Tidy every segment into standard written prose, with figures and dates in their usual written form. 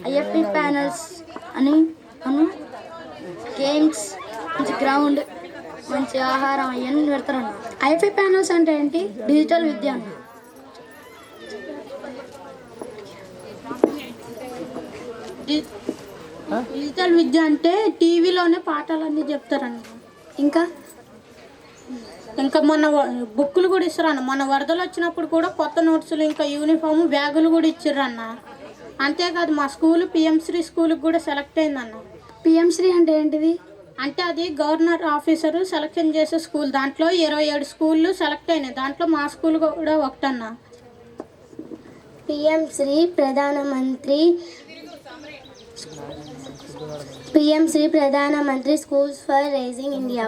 IFP panels అని games, మంచి ground, మంచి ఆహారం అవన్నీ పెడతారన్న. ఐఎఫ్ఐ ప్యానల్స్ అంటే ఏంటి? డిజిటల్ విద్య అన్న. డిజిటల్ విద్య అంటే టీవీలోనే పాఠాలన్నీ చెప్తారన్న. ఇంకా ఇంకా మొన్న బుక్కులు కూడా ఇస్తారన్న. మొన్న వరదలు వచ్చినప్పుడు కూడా కొత్త నోట్సులు, ఇంకా యూనిఫామ్, బ్యాగులు కూడా ఇచ్చిర్రన్న. అంతేకాదు మా స్కూల్ పిఎంశ్రీ స్కూల్కి కూడా సెలెక్ట్ అయిందన్న. పిఎంశ్రీ అంటే ఏంటిది? అంటే అది గవర్నర్ ఆఫీసరు సెలక్షన్ చేసే స్కూల్. దాంట్లో 27 స్కూళ్ళు సెలెక్ట్ అయినాయి. దాంట్లో మా స్కూల్ కూడా ఒకటన్న. పిఎంశ్రీ ప్రధానమంత్రి schools for rising India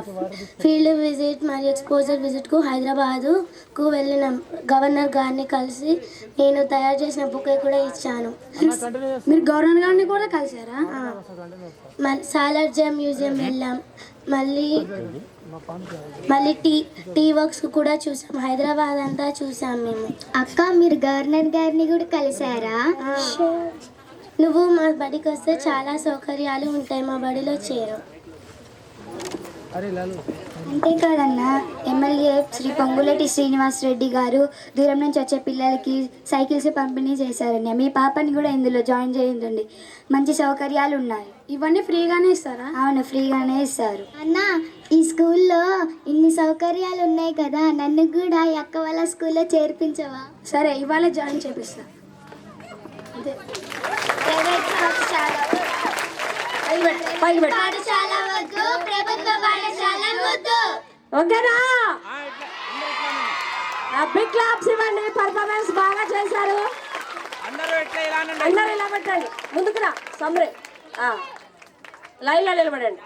field visit మరియు ఎక్స్పోజర్ విజిట్కు హైదరాబాదుకు వెళ్ళిన గవర్నర్ గారిని కలిసి నేను తయారు చేసిన బుక్ కూడా ఇచ్చాను. మీరు గవర్నర్ గారిని కూడా కలిసారా? సాలార్జంగ్ మ్యూజియం వెళ్ళాం. మళ్ళీ టీ వర్క్స్ కూడా చూసాం. హైదరాబాద్ అంతా చూసాం మేము. అక్క, మీరు గవర్నర్ గారిని కూడా కలిసారా? నువ్వు మా బడికి వస్తే చాలా సౌకర్యాలు ఉంటాయి. మా బడిలో చేరు. అంతేకాదన్న, ఎమ్మెల్యే శ్రీ పొంగులేటి శ్రీనివాస్ రెడ్డి గారు దూరం నుంచి వచ్చే పిల్లలకి సైకిల్స్ పంపిణీ చేశారన్న. మీ పాపని కూడా ఇందులో జాయిన్ చేయండి. మంచి సౌకర్యాలు ఉన్నాయి. ఇవన్నీ ఫ్రీగానే ఇస్తారా? అవును, ఫ్రీగానే ఇస్తారు. అన్న, ఈ స్కూల్లో ఇన్ని సౌకర్యాలు ఉన్నాయి కదా, నన్ను కూడా ఈ అక్క వాళ్ళ స్కూల్లో చేర్పించవా? సరే, ఇవాళ జాయిన్ చేపిస్తా. ఓకేనా? బిగ్ క్లాప్స్ ఇవ్వండి. పర్ఫార్మెన్స్ బాగా చేశారు. అందరూ ఇలా పెట్టండి. ముందుకు రా సమ్రే. లైన్లో నిలబడండి.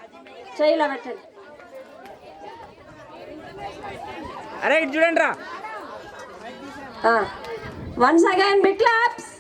చేయిలా పెట్టండి. అరే చూడండి రా. Once again big claps.